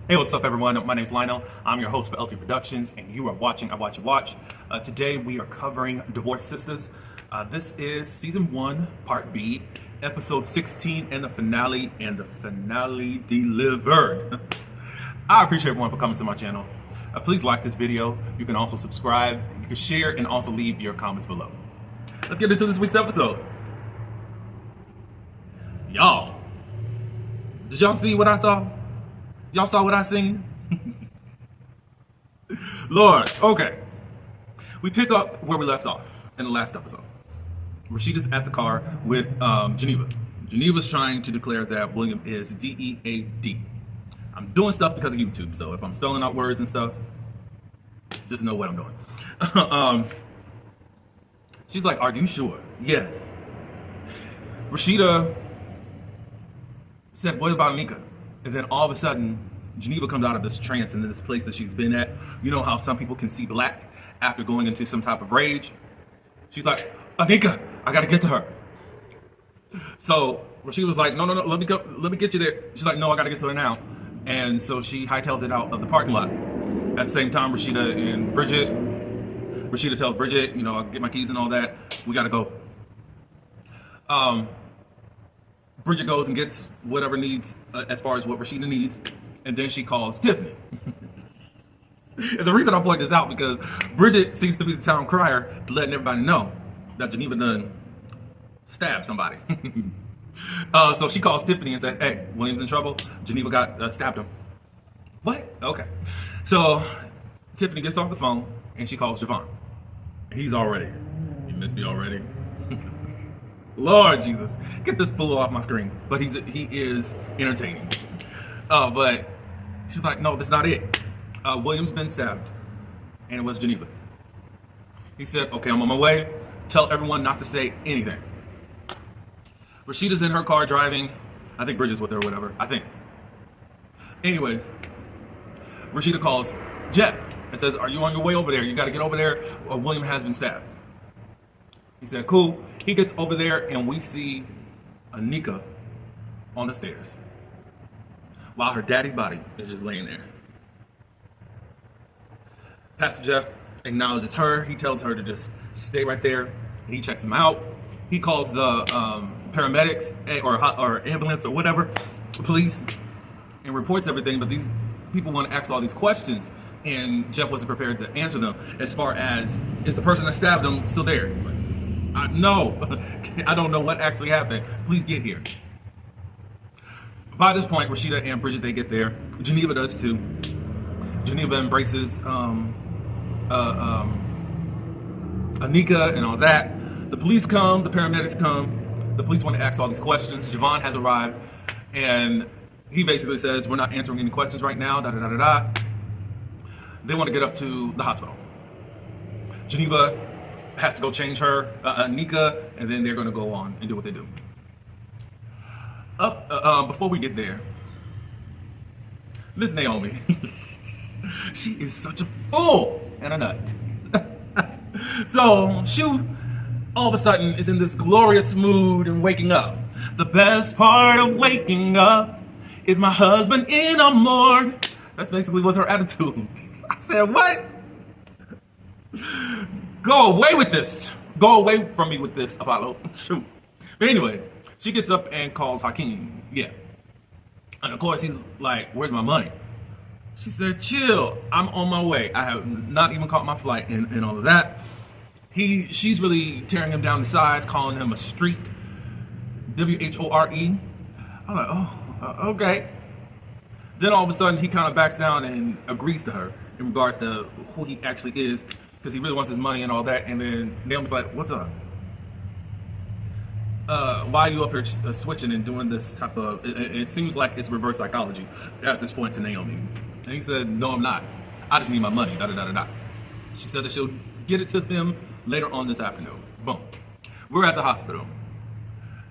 Hey, what's up, everyone? My name is Lionel. I'm your host for LT Productions, and you are watching I Watch You Watch. Today, we are covering Divorce Sistas. This is Season 1, Part B, Episode 16, and the finale delivered. I appreciate everyone for coming to my channel. Please like this video. You can also subscribe, you can share, and also leave your comments below. Let's get into this week's episode. Y'all, did y'all see what I saw? Y'all saw what I seen? Lord, okay. We pick up where we left off in the last episode. Rashida's at the car with Geneva. Geneva's trying to declare that William is D-E-A-D. I'm doing stuff because of YouTube, so if I'm spelling out words and stuff, just know what I'm doing. She's like, are you sure? Yes. Rashida said, what about Anika? And then all of a sudden, Geneva comes out of this trance into this place that she's been at. You know how some people can see black after going into some type of rage? She's like, Anika, I gotta get to her. So Rashida was like, no, let me get you there. She's like, no, I gotta get to her now. And so she hightails it out of the parking lot. At the same time, Rashida tells Bridget, you know, I'll get my keys and all that. We gotta go. Bridget goes and gets whatever needs as far as what Rashida needs, and then she calls Tiffany. And the reason I point this out because Bridget seems to be the town crier, letting everybody know that Geneva done stabbed somebody. So she calls Tiffany and said, hey, William's in trouble. Geneva got stabbed him. What? Okay. So Tiffany gets off the phone and she calls Javon. He's already, you missed me already. Lord Jesus, get this fool off my screen. But he is entertaining. But she's like, no, that's not it. William's been stabbed, and it was Geneva. He said, okay, I'm on my way. Tell everyone not to say anything. Rashida's in her car driving. I think Bridget's with her or whatever. I think. Anyways, Rashida calls Jeff and says, are you on your way over there? You got to get over there, or William has been stabbed. He said, cool. He gets over there and we see Anika on the stairs while her daddy's body is just laying there. Pastor Jeff acknowledges her. He tells her to just stay right there. He checks him out. He calls the paramedics or ambulance or whatever, police, and reports everything. But these people want to ask all these questions, and Jeff wasn't prepared to answer them as far as, is the person that stabbed him still there? No, I don't know what actually happened. Please get here. By this point, Rashida and Bridget, they get there. Geneva does too. Geneva embraces Anika and all that. The police come, the paramedics come. The police want to ask all these questions. Javon has arrived, and he basically says, we're not answering any questions right now, da-da-da-da-da. They want to get up to the hospital. Geneva has to go change her, Anika, and then they're going to go on and do what they do. Before we get there, Miss Naomi, she is such a fool and a nut. So she, all of a sudden, is in this glorious mood and waking up. The best part of waking up is my husband in a morgue. That's basically what's her attitude. I said, what? Go away with this. Go away from me with this, Apollo. Shoot. But anyway, she gets up and calls Hakeem. Yeah. And of course, he's like, where's my money? She said, chill. I'm on my way. I have not even caught my flight and all of that. She's really tearing him down the sides, calling him a street. W-H-O-R-E. I'm like, oh, okay. Then all of a sudden, he kind of backs down and agrees to her in regards to who he actually is, because he really wants his money and all that. And then Naomi's like, what's up? Why are you up here switching and doing this type of, it seems like it's reverse psychology at this point to Naomi. And he said, no, I'm not. I just need my money, da-da-da-da-da. She said that she'll get it to him later on this afternoon. Boom. We're at the hospital.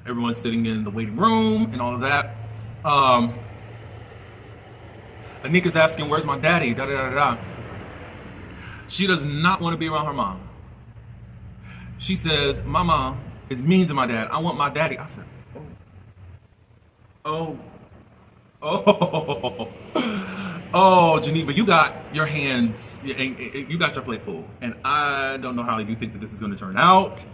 Everyone's sitting in the waiting room and all of that. Anika's asking, where's my daddy, da-da-da-da-da. She does not want to be around her mom. She says, my mom is mean to my dad. I want my daddy. I said, oh. Oh, Geneva, you got your hands, you got your plate full, and I don't know how you think that this is going to turn out.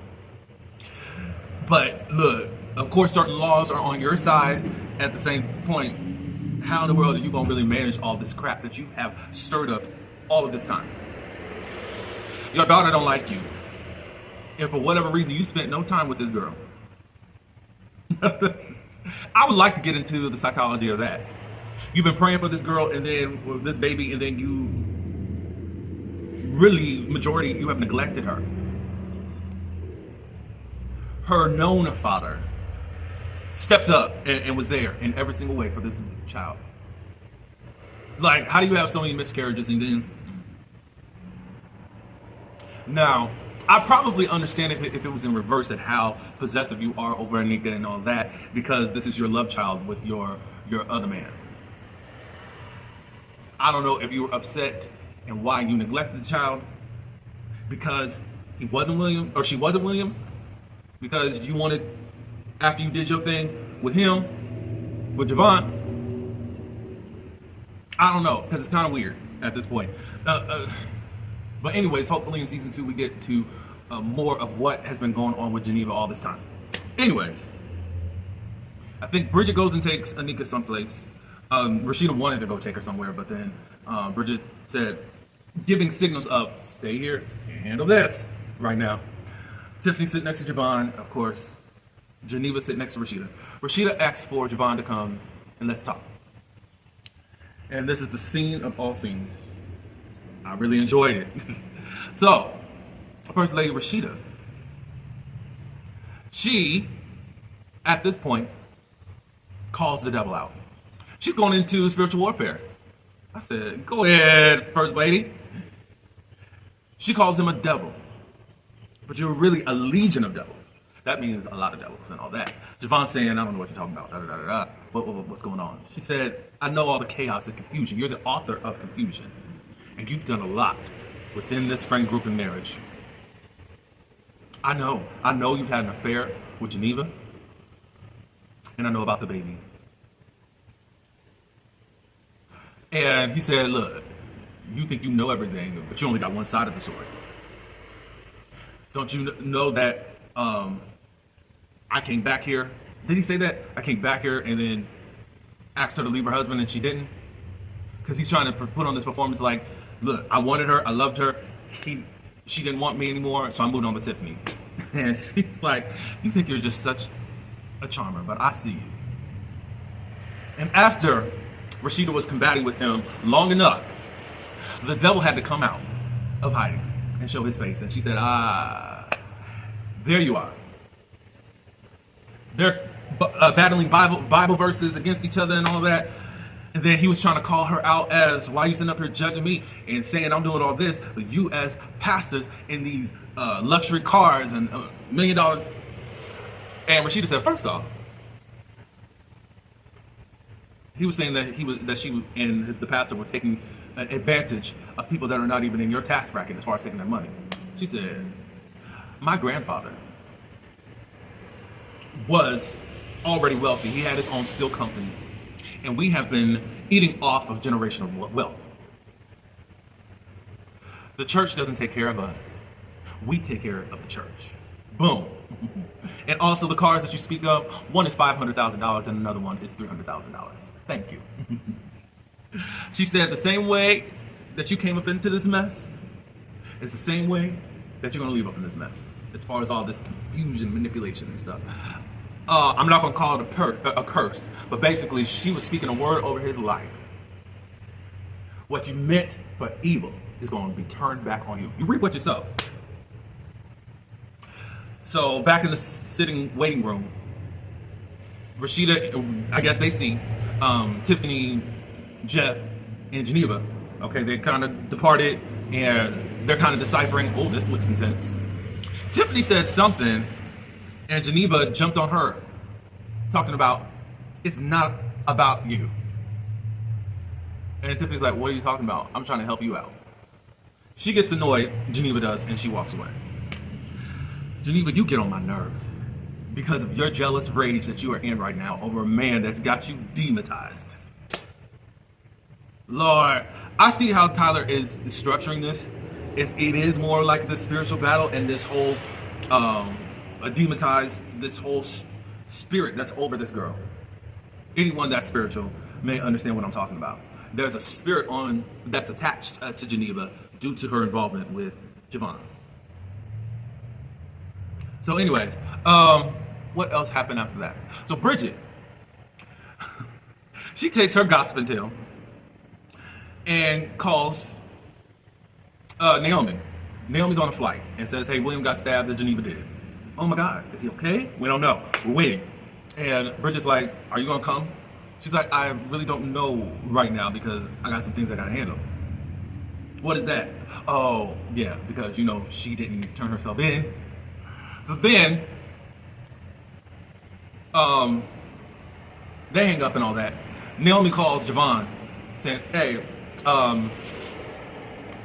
But look, of course, certain laws are on your side. At the same point, how in the world are you going to really manage all this crap that you have stirred up all of this time? Your daughter don't like you, and for whatever reason, you spent no time with this girl. I would like to get into the psychology of that. You've been praying for this girl and then with this baby, and then you really, majority, you have neglected her. Her known father stepped up and was there in every single way for this child. Like, how do you have so many miscarriages and then... Now, I probably understand if it was in reverse at how possessive you are over Anika and all that, because this is your love child with your other man. I don't know if you were upset and why you neglected the child because he wasn't Williams or she wasn't Williams, because you wanted, after you did your thing with him, with Javon. I don't know, because it's kind of weird at this point. But anyways, hopefully in season 2 we get to more of what has been going on with Geneva all this time. Anyways, I think Bridget goes and takes Anika someplace. Rashida wanted to go take her somewhere, but then Bridget said, giving signals of, stay here and handle this right now. Tiffany sitting next to Javon, of course. Geneva sitting next to Rashida. Rashida asks for Javon to come and let's talk. And this is the scene of all scenes. I really enjoyed it. So, First Lady Rashida, she, at this point, calls the devil out. She's going into spiritual warfare. I said, go ahead, First Lady. She calls him a devil. But you're really a legion of devils. That means a lot of devils and all that. Javon saying, I don't know what you're talking about. Da, da, da, da, da. What's going on? She said, I know all the chaos and confusion. You're the author of confusion. And you've done a lot within this friend group and marriage. I know you've had an affair with Geneva. And I know about the baby. And he said, look, you think you know everything, but you only got one side of the story. Don't you know that I came back here? Did he say that? I came back here and then asked her to leave her husband and she didn't? Because he's trying to put on this performance like, look, I wanted her, I loved her. She didn't want me anymore, so I moved on with Tiffany. And she's like, you think you're just such a charmer, but I see you. And after Rashida was combating with him long enough, the devil had to come out of hiding and show his face. And she said, there you are. They're battling Bible verses against each other and all that. And then he was trying to call her out as, why are you sitting up here judging me and saying I'm doing all this, but you as pastors in these luxury cars and $1 million. And Rashida said, first off, he was saying that she and the pastor were taking advantage of people that are not even in your tax bracket as far as taking their money. She said, my grandfather was already wealthy. He had his own steel company. And we have been eating off of generational wealth. The church doesn't take care of us. We take care of the church. Boom. And also the cars that you speak of, one is $500,000 and another one is $300,000. Thank you. She said the same way that you came up into this mess, it's the same way that you're going to leave up in this mess. As far as all this confusion, manipulation and stuff. I'm not going to call it a curse, but basically she was speaking a word over his life. What you meant for evil is going to be turned back on you. You reap what you sow. So back in the sitting waiting room, Rashida, I guess they see Tiffany, Jeff, and Geneva. Okay, they kind of departed and they're kind of deciphering, oh, this looks intense. Tiffany said something and Geneva jumped on her, talking about, it's not about you. And Tiffany's like, what are you talking about? I'm trying to help you out. She gets annoyed, Geneva does, and she walks away. Geneva, you get on my nerves because of your jealous rage that you are in right now over a man that's got you demonetized. Lord, I see how Tyler is structuring this. It is more like the spiritual battle and this whole demonize this whole spirit that's over this girl. Anyone that's spiritual may understand what I'm talking about. There's a spirit on that's attached to Geneva due to her involvement with Javon. So, anyways, what else happened after that? So Bridget, she takes her gossiping tale and calls Naomi. Naomi's on a flight and says, "Hey, William got stabbed. That Geneva did." Oh my God, is he okay? We don't know. We're waiting. And Bridget's like, "Are you gonna come?" She's like, "I really don't know right now because I got some things I gotta handle." What is that? Oh, yeah, because she didn't turn herself in. So then, they hang up and all that. Naomi calls Javon, saying, "Hey,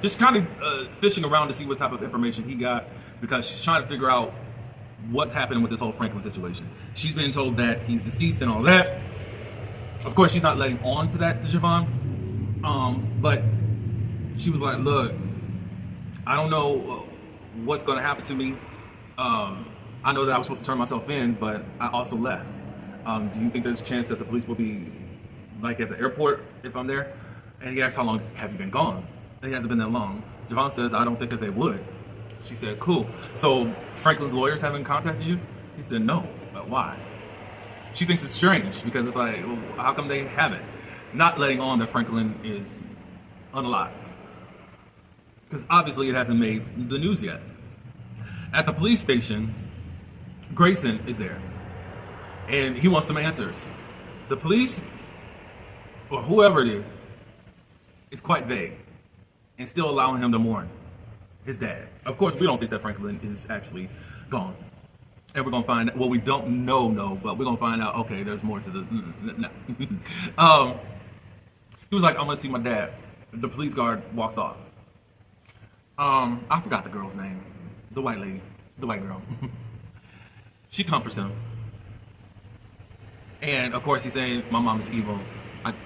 just kind of fishing around to see what type of information he got because she's trying to figure out what happened with this whole Franklin situation. She's been told that he's deceased and all that. Of course, she's not letting on to that to Javon, but she was like, "Look, I don't know what's going to happen to me. I know that I was supposed to turn myself in, but I also left. Do you think there's a chance that the police will be like at the airport if I'm there?" And he asked, "How long have you been gone?" And he hasn't been that long. Javon says, "I don't think that they would." She said, "Cool. So Franklin's lawyers haven't contacted you?" He said, "No. But why?" She thinks it's strange because it's like, well, how come they haven't? Not letting on that Franklin is unalive. Because obviously it hasn't made the news yet. At the police station, Grayson is there. And he wants some answers. The police, or whoever it is quite vague. And still allowing him to mourn his dad. Of course, we don't think that Franklin is actually gone. And we're going to find out, well, we don't know, but we're going to find out, okay, there's more to the, no. He was like, "I'm going to see my dad." The police guard walks off. I forgot the girl's name. The white lady. The white girl. She comforts him. And, of course, he's saying, "My mom is evil.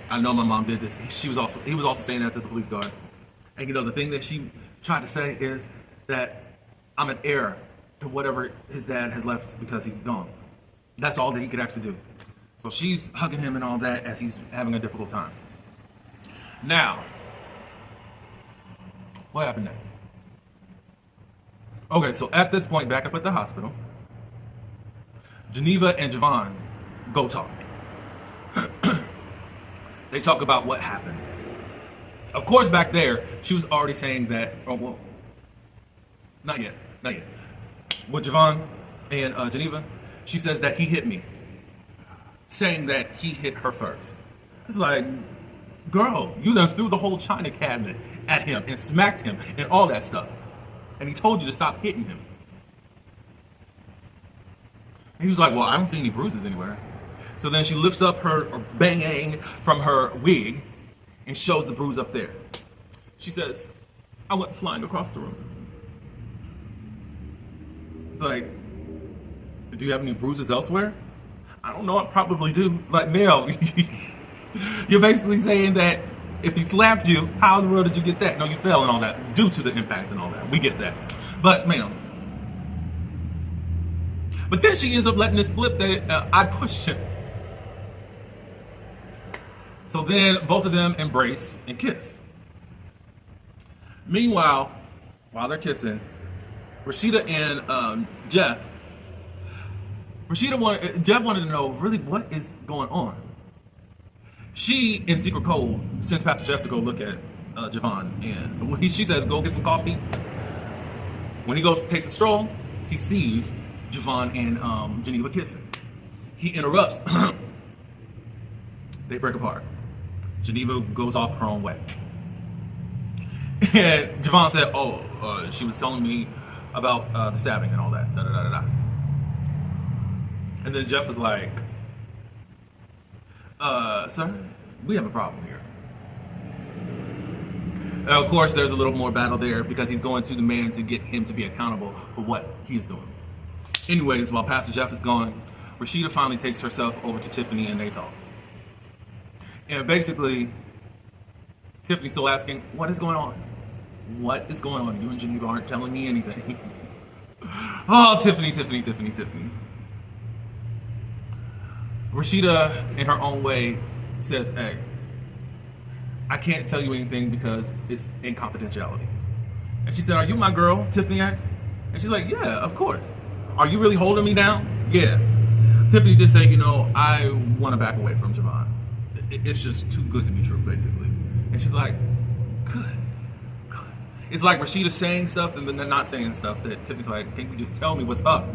I know my mom did this." He was also saying that to the police guard. And, the thing that she tried to say is that I'm an heir to whatever his dad has left because he's gone. That's all that he could actually do. So she's hugging him and all that as he's having a difficult time. Now, what happened next? Okay, so at this point, back up at the hospital, Geneva and Javon go talk. They talk about what happened. Of course, back there, she was already saying that, oh, well, not yet. With Javon and Geneva, she says that he hit me, saying that he hit her first. It's like, girl, you done threw the whole china cabinet at him and smacked him and all that stuff. And he told you to stop hitting him. And he was like, "Well, I don't see any bruises anywhere." So then she lifts up her bang from her wig and shows the bruise up there. She says, "I went flying across the room." Like, do you have any bruises elsewhere? I don't know, I probably do. Like, Mel, you're basically saying that if he slapped you, how in the world did you get that? No, you fell and all that, due to the impact and all that. We get that. But, ma'am. But then she ends up letting it slip that I pushed him. So then both of them embrace and kiss. Meanwhile, while they're kissing, Rashida and Jeff wanted to know really what is going on. She, in secret code, sends Pastor Jeff to go look at Javon, and she says, "Go get some coffee." When he goes, takes a stroll, he sees Javon and Geneva kissing. He interrupts. They break apart. Geneva goes off her own way. And Javon said, "Oh, she was telling me about the stabbing and all that, da-da-da-da-da." And then Jeff was like, "Sir, we have a problem here." And of course, there's a little more battle there because he's going to the man to get him to be accountable for what he is doing. Anyways, while Pastor Jeff is gone, Rashida finally takes herself over to Tiffany and they talk. And basically, Tiffany's still asking, what is going on? What is going on? You and Geneva aren't telling me anything. Oh, Tiffany. Rashida, in her own way, says, hey, I can't tell you anything because it's in confidentiality. And she said, are you my girl, Tiffany asked? And she's like, yeah, of course. Are you really holding me down? Yeah. Tiffany just said, I want to back away from Javon. It's just too good to be true, basically. And she's like, good. It's like Rashida saying stuff and then they're not saying stuff that Tiffany's like, can you just tell me what's up?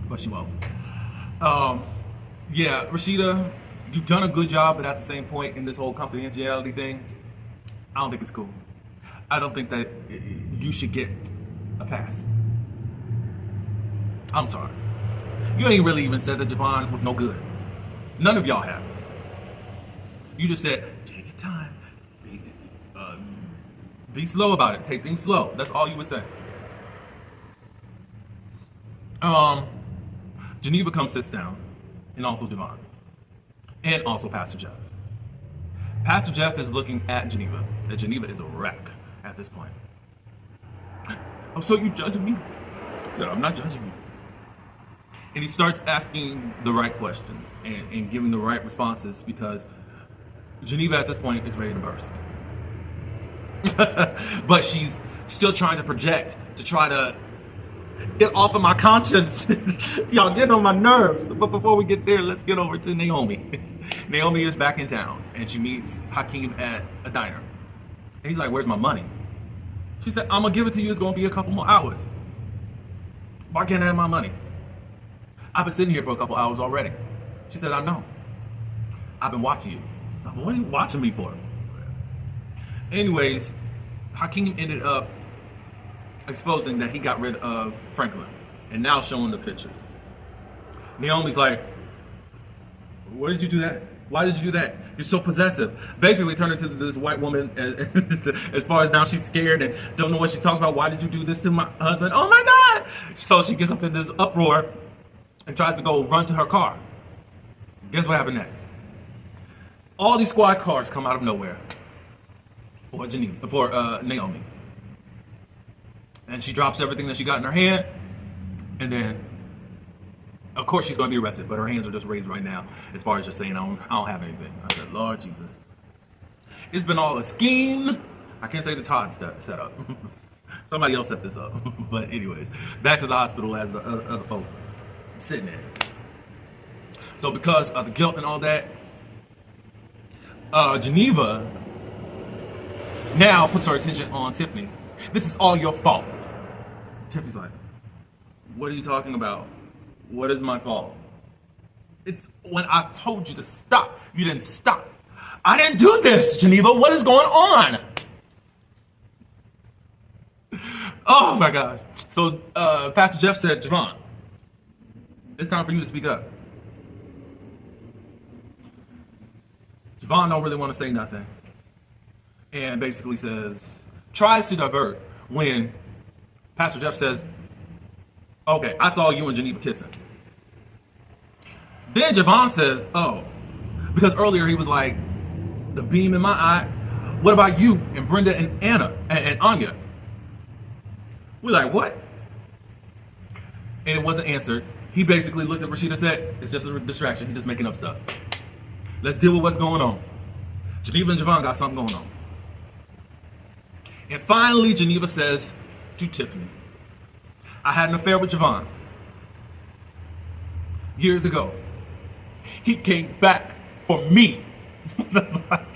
But she won't. Yeah, Rashida, you've done a good job, but at the same point in this whole confidentiality thing, I don't think it's cool. I don't think that you should get a pass. I'm sorry. You ain't really even said that Javon was no good. None of y'all have. You just said, take your time. Be slow about it. Take things slow. That's all you would say. Geneva comes, sits down, and also Javon, and also Pastor Jeff. Pastor Jeff is looking at Geneva. And Geneva is a wreck at this point. Oh, so you judging me? I said, I'm not judging you. And he starts asking the right questions and giving the right responses because Geneva at this point is ready to burst. But she's still trying to project to try to get off of my conscience. Y'all get on my nerves. But before we get there, let's get over to Naomi. Naomi is back in town and she meets Hakeem at a diner. And he's like, where's my money? She said, I'm gonna give it to you. It's gonna be a couple more hours. Why can't I have my money? I've been sitting here for a couple hours already. She said, I know. I've been watching you. I said, what are you watching me for? Anyways, Hakeem ended up exposing that he got rid of Franklin and now showing the pictures. Naomi's like, why did you do that? Why did you do that? You're so possessive. Basically turned into this white woman as far as now she's scared and don't know what she's talking about. Why did you do this to my husband? Oh my God! So she gets up in this uproar and tries to go run to her car. Guess what happened next? All these squad cars come out of nowhere for Naomi. And she drops everything that she got in her hand. And then, of course, she's going to be arrested. But her hands are just raised right now as far as just saying, I don't have anything. I said, Lord Jesus. It's been all a scheme. I can't say the Todd set up. Somebody else set this up. But anyways, back to the hospital as the other folk sitting there. So because of the guilt and all that, Geneva now puts her attention on Tiffany. This is all your fault. Tiffany's like, what are you talking about? What is my fault? It's when I told you to stop, you didn't stop. I didn't do this, Geneva. What is going on? Oh my gosh. So Pastor Jeff said, Javon, it's time for you to speak up. Javon don't really want to say nothing. And basically tries to divert when Pastor Jeff says, okay, I saw you and Geneva kissing. Then Javon says, oh, because earlier he was like, the beam in my eye. What about you and Brenda and Anna and Anya? We're like, what? And it wasn't answered. He basically looked at Rashida and said, it's just a distraction. He's just making up stuff. Let's deal with what's going on. Geneva and Javon got something going on. And finally, Geneva says to Tiffany, I had an affair with Javon years ago. He came back for me.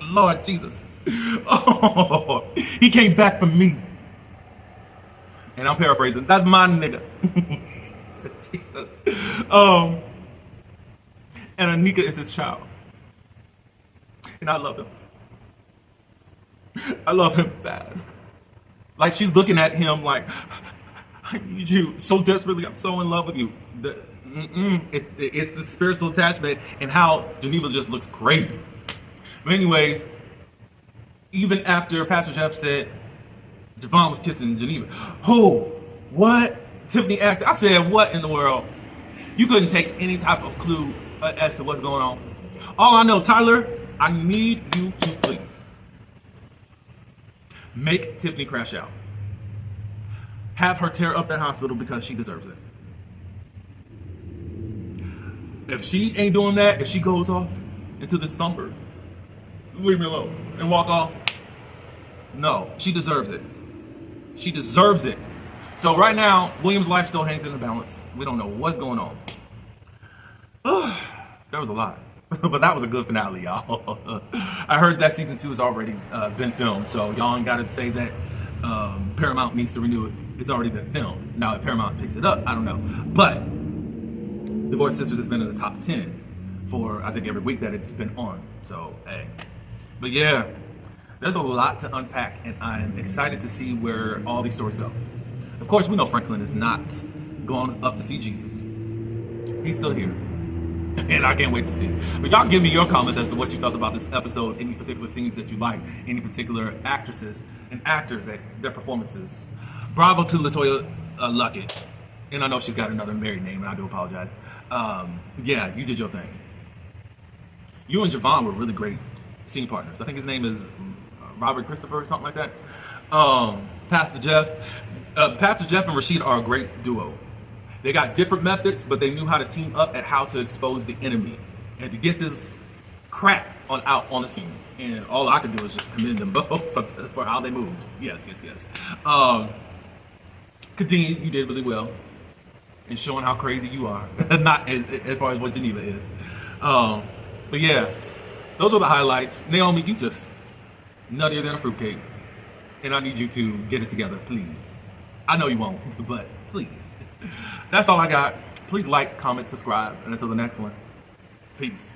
Lord Jesus. Oh, he came back for me. And I'm paraphrasing. That's my nigga. Jesus. And Anika is his child. And I love him. I love him bad. Like she's looking at him like, I need you so desperately. I'm so in love with you. It's the spiritual attachment and how Geneva just looks crazy. But anyways, even after Pastor Jeff said Javon was kissing Geneva, who? What? Tiffany acted. I said, what in the world? You couldn't take any type of clue as to what's going on. All I know, Tyler, I need you to please Make Tiffany crash out. Have her tear up that hospital because she deserves it. If she ain't doing that, if she goes off into the slumber, leave me alone and walk off. No, she deserves it. She deserves it. So right now, William's life still hangs in the balance. We don't know what's going on. There was a lot, but that was a good finale, y'all. I heard that season 2 has already been filmed, so y'all ain't got to say that Paramount needs to renew it. It's already been filmed. Now if Paramount picks it up, I don't know. But Divorced Sisters has been in the top 10 for, I think, every week that it's been on. So, hey. But yeah, there's a lot to unpack, and I'm excited to see where all these stories go. Of course, we know Franklin is not going up to see Jesus. He's still here. And I can't wait to see. But y'all give me your comments as to what you felt about this episode, any particular scenes that you like, any particular actresses and actors, that their performances. Bravo to LaToya Luckett. And I know she's got another married name, and I do apologize. Yeah, you did your thing. You and Javon were really great scene partners. I think his name is Robert Christopher or something like that. Pastor Jeff and Rashid are a great duo. They got different methods, but they knew how to team up at how to expose the enemy and to get this crap out on the scene. And all I can do is just commend them both for how they moved. Yes. Kadeen, you did really well in showing how crazy you are. Not as far as what Geneva is. But yeah, those were the highlights. Naomi, you just nuttier than a fruitcake. And I need you to get it together, please. I know you won't, but please. That's all I got. Please like, comment, subscribe, and until the next one, peace.